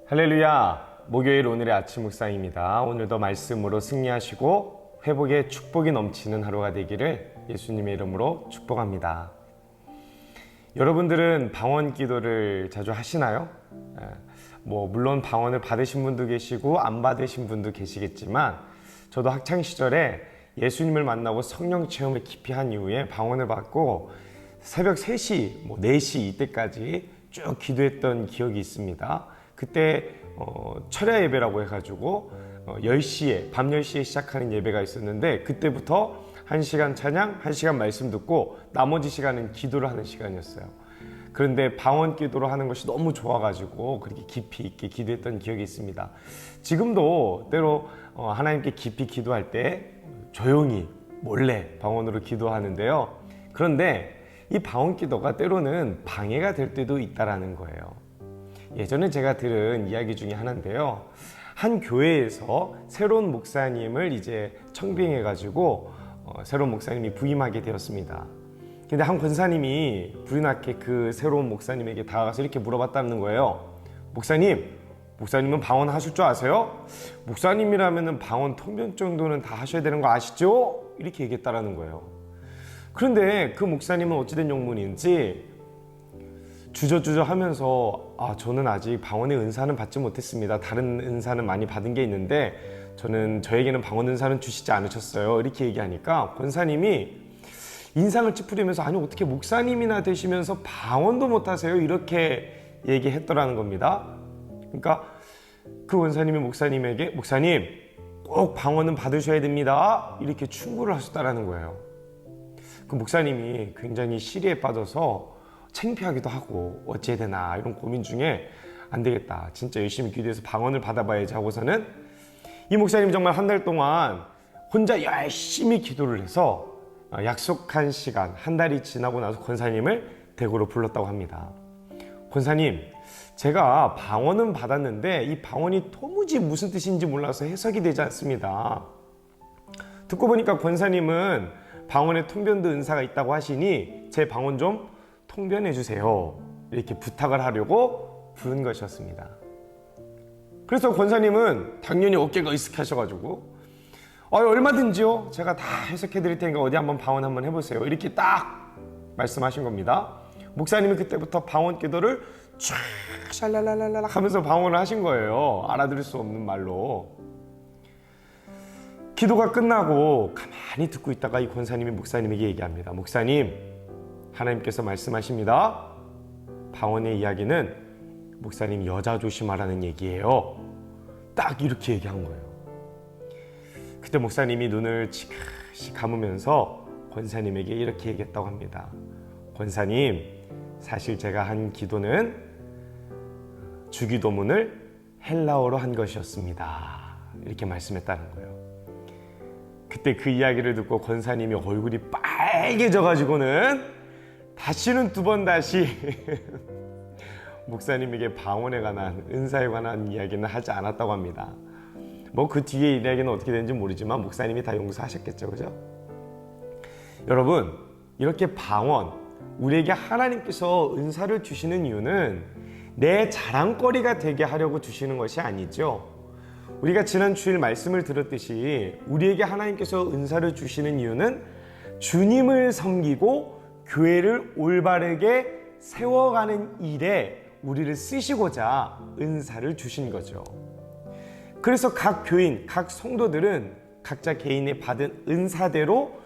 할렐루야! 목요일 오늘의 아침 묵상입니다. 오늘도 말씀으로 승리하시고 회복의 축복이 넘치는 하루가 되기를 예수님의 이름으로 축복합니다. 여러분들은 방언 기도를 자주 하시나요? 물론 방언을 받으신 분도 계시고 안 받으신 분도 계시겠지만 저도 학창 시절에 예수님을 만나고 성령 체험을 깊이 한 이후에 방언을 받고 새벽 3시, 4시 이때까지 쭉 기도했던 기억이 있습니다. 그때 철야 예배라고 해가지고 10시에 밤 10시에 시작하는 예배가 있었는데 그때부터 1시간 찬양, 1시간 말씀 듣고 나머지 시간은 기도를 하는 시간이었어요. 그런데 방언 기도를 하는 것이 너무 좋아가지고 그렇게 깊이 있게 기도했던 기억이 있습니다. 지금도 때로 하나님께 깊이 기도할 때 조용히 몰래 방언으로 기도하는데요. 그런데 이 방언 기도가 때로는 방해가 될 때도 있다라는 거예요. 예전에 제가 들은 이야기 중에 하나인데요. 한 교회에서 새로운 목사님을 이제 청빙해가지고 새로운 목사님이 부임하게 되었습니다. 근데 한 권사님이 불이나게 그 새로운 목사님에게 다가가서 이렇게 물어봤다는 거예요. 목사님은 방언 하실 줄 아세요? 목사님이라면 방언 통변 정도는 다 하셔야 되는 거 아시죠? 이렇게 얘기했다라는 거예요. 그런데 그 목사님은 어찌된 영문인지 주저주저 하면서 저는 아직 방언의 은사는 받지 못했습니다. 다른 은사는 많이 받은 게 있는데 저에게는 방언 은사는 주시지 않으셨어요. 이렇게 얘기하니까 권사님이 인상을 찌푸리면서 아니 어떻게 목사님이나 되시면서 방언도 못하세요? 이렇게 얘기했더라는 겁니다. 그러니까 그 권사님이 목사님에게 목사님 꼭 방언은 받으셔야 됩니다. 이렇게 충고를 하셨다라는 거예요. 그 목사님이 굉장히 시리에 빠져서 창피하기도 하고 어찌해야 되나 이런 고민 중에 안 되겠다. 진짜 열심히 기도해서 방언을 받아봐야지 하고서는 이 목사님이 정말 한 달 동안 혼자 열심히 기도를 해서 약속한 시간 한 달이 지나고 나서 권사님을 대구로 불렀다고 합니다. 권사님, 제가 방언은 받았는데 이 방언이 도무지 무슨 뜻인지 몰라서 해석이 되지 않습니다. 듣고 보니까 권사님은 방언의 통변도 은사가 있다고 하시니 제 방언 좀 통변해 주세요. 이렇게 부탁을 하려고 부른 것이었습니다. 그래서 권사님은 당연히 어깨가 으쓱하셔가지고 얼마든지요. 제가 다 해석해 드릴 테니까 어디 한번 방언 한번 해보세요. 이렇게 딱 말씀하신 겁니다. 목사님이 그때부터 방언 기도를 쫙 샬랄랄랄라 하면서 방언을 하신 거예요. 알아들을 수 없는 말로. 기도가 끝나고 가만히 듣고 있다가 이 권사님이 목사님에게 얘기합니다. 목사님, 하나님께서 말씀하십니다. 방언의 이야기는 목사님 여자 조심하라는 얘기예요. 딱 이렇게 얘기한 거예요. 그때 목사님이 눈을 지그시 감으면서 권사님에게 이렇게 얘기했다고 합니다. 권사님, 사실 제가 한 기도는 주기도문을 헬라어로 한 것이었습니다. 이렇게 말씀했다는 거예요. 그때 그 이야기를 듣고 권사님이 얼굴이 빨개져가지고는 다시는 두 번 다시 목사님에게 방언에 관한 은사에 관한 이야기는 하지 않았다고 합니다. 그 뒤에 이야기는 어떻게 되는지 모르지만 목사님이 다 용서하셨겠죠, 그죠? 여러분, 이렇게 방언, 우리에게 하나님께서 은사를 주시는 이유는 내 자랑거리가 되게 하려고 주시는 것이 아니죠. 우리가 지난 주일 말씀을 들었듯이 우리에게 하나님께서 은사를 주시는 이유는 주님을 섬기고 교회를 올바르게 세워가는 일에 우리를 쓰시고자 은사를 주신 거죠. 그래서 각 교인, 각 성도들은 각자 개인이 받은 은사대로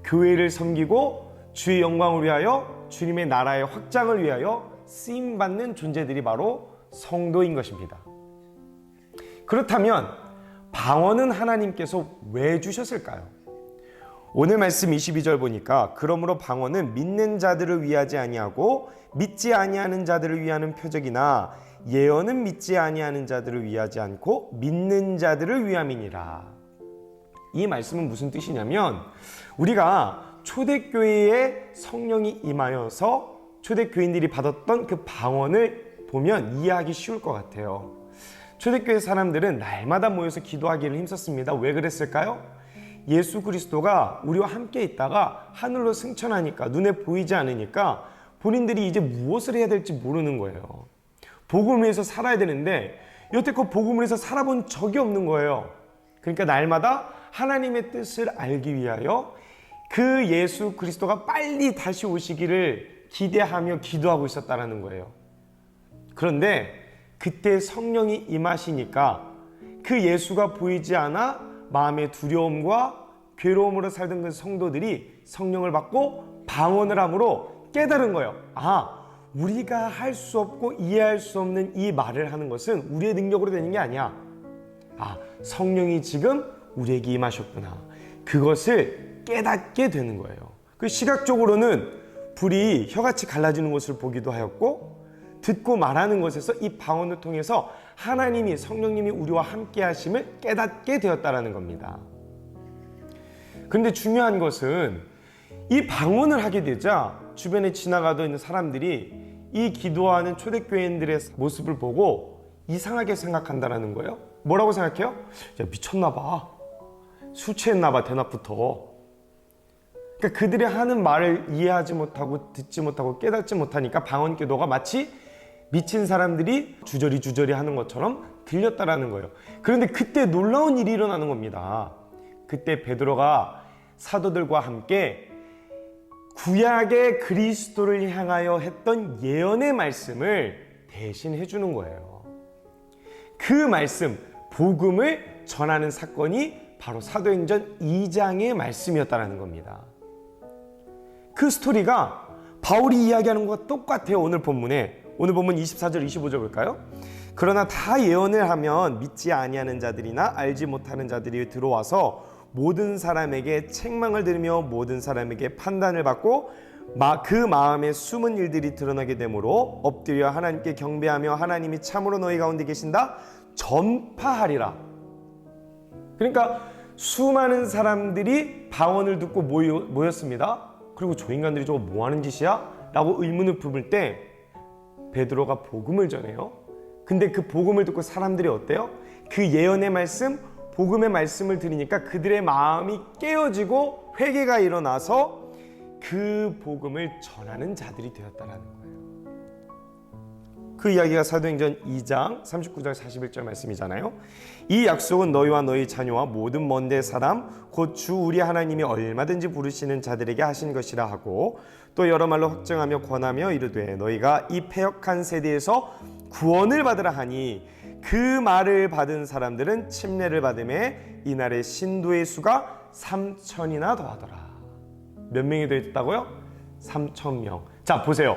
교회를 섬기고 주의 영광을 위하여 주님의 나라의 확장을 위하여 쓰임받는 존재들이 바로 성도인 것입니다. 그렇다면 방언은 하나님께서 왜 주셨을까요? 오늘 말씀 22절 보니까 그러므로 방언은 믿는 자들을 위하지 아니하고 믿지 아니하는 자들을 위하는 표적이나 예언은 믿지 아니하는 자들을 위하지 않고 믿는 자들을 위함이니라. 이 말씀은 무슨 뜻이냐면 우리가 초대교회에 성령이 임하여서 초대교인들이 받았던 그 방언을 보면 이해하기 쉬울 것 같아요. 초대교회 사람들은 날마다 모여서 기도하기를 힘썼습니다. 왜 그랬을까요? 예수 그리스도가 우리와 함께 있다가 하늘로 승천하니까 눈에 보이지 않으니까 본인들이 이제 무엇을 해야 될지 모르는 거예요. 복음을 위해서 살아야 되는데 여태껏 복음을 해서 살아본 적이 없는 거예요. 그러니까 날마다 하나님의 뜻을 알기 위하여 그 예수 그리스도가 빨리 다시 오시기를 기대하며 기도하고 있었다는 거예요. 그런데 그때 성령이 임하시니까 그 예수가 보이지 않아 마음의 두려움과 괴로움으로 살던 그 성도들이 성령을 받고 방언을 함으로 깨달은 거예요. 우리가 할 수 없고 이해할 수 없는 이 말을 하는 것은 우리의 능력으로 되는 게 아니야. 성령이 지금 우리에게 임하셨구나. 그것을 깨닫게 되는 거예요. 그 시각적으로는 불이 혀같이 갈라지는 것을 보기도 하였고, 듣고 말하는 것에서 이 방언을 통해서 하나님이, 성령님이 우리와 함께 하심을 깨닫게 되었다는 겁니다. 그런데 중요한 것은 이 방언을 하게 되자 주변에 지나가던 있는 사람들이 이 기도하는 초대교인들의 모습을 보고 이상하게 생각한다는 거예요. 뭐라고 생각해요? 야, 미쳤나 봐. 술 취했나 봐, 대낮부터. 그러니까 그들이 하는 말을 이해하지 못하고 듣지 못하고 깨닫지 못하니까 방언 기도가 마치 미친 사람들이 주저리 하는 것처럼 들렸다라는 거예요. 그런데 그때 놀라운 일이 일어나는 겁니다. 그때 베드로가 사도들과 함께 구약의 그리스도를 향하여 했던 예언의 말씀을 대신 해주는 거예요. 그 말씀, 복음을 전하는 사건이 바로 사도행전 2장의 말씀이었다는 겁니다. 그 스토리가 바울이 이야기하는 것과 똑같아요. 오늘 본문 24절 25절 볼까요? 그러나 다 예언을 하면 믿지 아니하는 자들이나 알지 못하는 자들이 들어와서 모든 사람에게 책망을 들으며 모든 사람에게 판단을 받고 그 마음에 숨은 일들이 드러나게 되므로 엎드려 하나님께 경배하며 하나님이 참으로 너희 가운데 계신다 전파하리라. 그러니까 수많은 사람들이 방언을 듣고 모였습니다. 그리고 저 인간들이 저거 뭐 하는 짓이야? 라고 의문을 품을 때 베드로가 복음을 전해요. 근데 그 복음을 듣고 사람들이 어때요? 그 예언의 말씀, 복음의 말씀을 들으니까 그들의 마음이 깨어지고 회개가 일어나서 그 복음을 전하는 자들이 되었다는 거예요. 그 이야기가 사도행전 2장 39절 41절 말씀이잖아요. 이 약속은 너희와 너희 자녀와 모든 먼데 사람 곧 주 우리 하나님이 얼마든지 부르시는 자들에게 하신 것이라 하고 또 여러 말로 확정하며 권하며 이르되 너희가 이 패역한 세대에서 구원을 받으라 하니 그 말을 받은 사람들은 침례를 받음에 이날의 신도의 수가 3,000이나 더하더라. 몇 명이 되었다고요? 3,000명. 자, 보세요.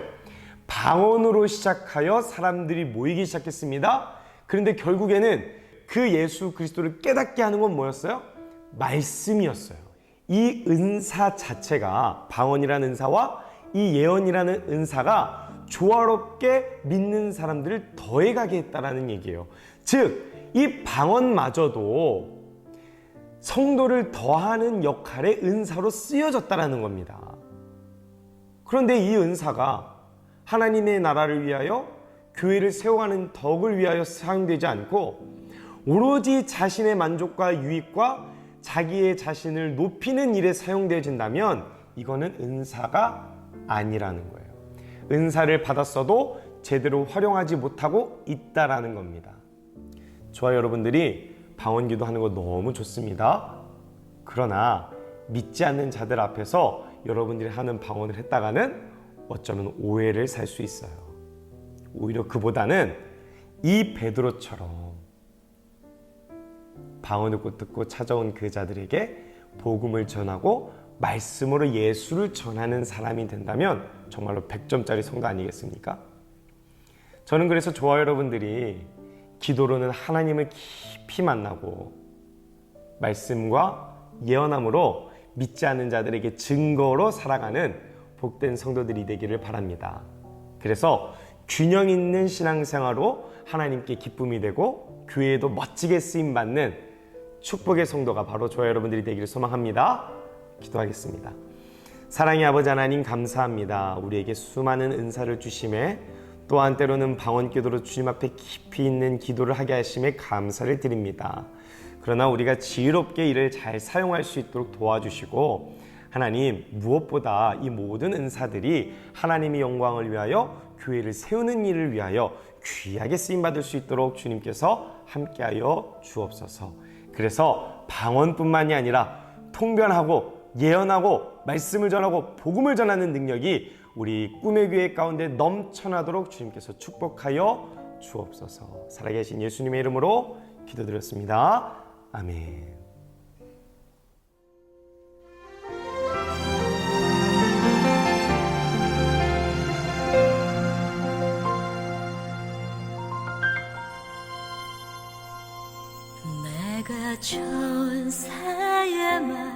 방언으로 시작하여 사람들이 모이기 시작했습니다. 그런데 결국에는 그 예수 그리스도를 깨닫게 하는 건 뭐였어요? 말씀이었어요. 이 은사 자체가, 방언이라는 은사와 이 예언이라는 은사가 조화롭게 믿는 사람들을 더해가게 했다라는 얘기예요. 즉, 이 방언마저도 성도를 더하는 역할의 은사로 쓰여졌다라는 겁니다. 그런데 이 은사가 하나님의 나라를 위하여 교회를 세워가는 덕을 위하여 사용되지 않고 오로지 자신의 만족과 유익과 자기의 자신을 높이는 일에 사용되어진다면 이거는 은사가 아니라는 거예요. 은사를 받았어도 제대로 활용하지 못하고 있다라는 겁니다. 저와 여러분들이 방언기도 하는 거 너무 좋습니다. 그러나 믿지 않는 자들 앞에서 여러분들이 하는 방언을 했다가는 어쩌면 오해를 살 수 있어요. 오히려 그보다는 이 베드로처럼 방언을 듣고 찾아온 그 자들에게 복음을 전하고 말씀으로 예수를 전하는 사람이 된다면 정말로 100점짜리 성도 아니겠습니까? 저는 그래서 저와 여러분들이 기도로는 하나님을 깊이 만나고 말씀과 예언함으로 믿지 않는 자들에게 증거로 살아가는 복된 성도들이 되기를 바랍니다. 그래서 균형 있는 신앙생활로 하나님께 기쁨이 되고 교회에도 멋지게 쓰임받는 축복의 성도가 바로 저와 여러분들이 되기를 소망합니다. 기도하겠습니다. 사랑의 아버지 하나님 감사합니다. 우리에게 수많은 은사를 주심에 또한 때로는 방언기도로 주님 앞에 깊이 있는 기도를 하게 하심에 감사를 드립니다. 그러나 우리가 지혜롭게 이를 잘 사용할 수 있도록 도와주시고 하나님 무엇보다 이 모든 은사들이 하나님의 영광을 위하여 교회를 세우는 일을 위하여 귀하게 쓰임받을 수 있도록 주님께서 함께하여 주옵소서. 그래서 방언뿐만이 아니라 통변하고 예언하고 말씀을 전하고 복음을 전하는 능력이 우리 꿈의 교회 가운데 넘쳐나도록 주님께서 축복하여 주옵소서. 살아계신 예수님의 이름으로 기도드렸습니다. 아멘. 내가 천사의 말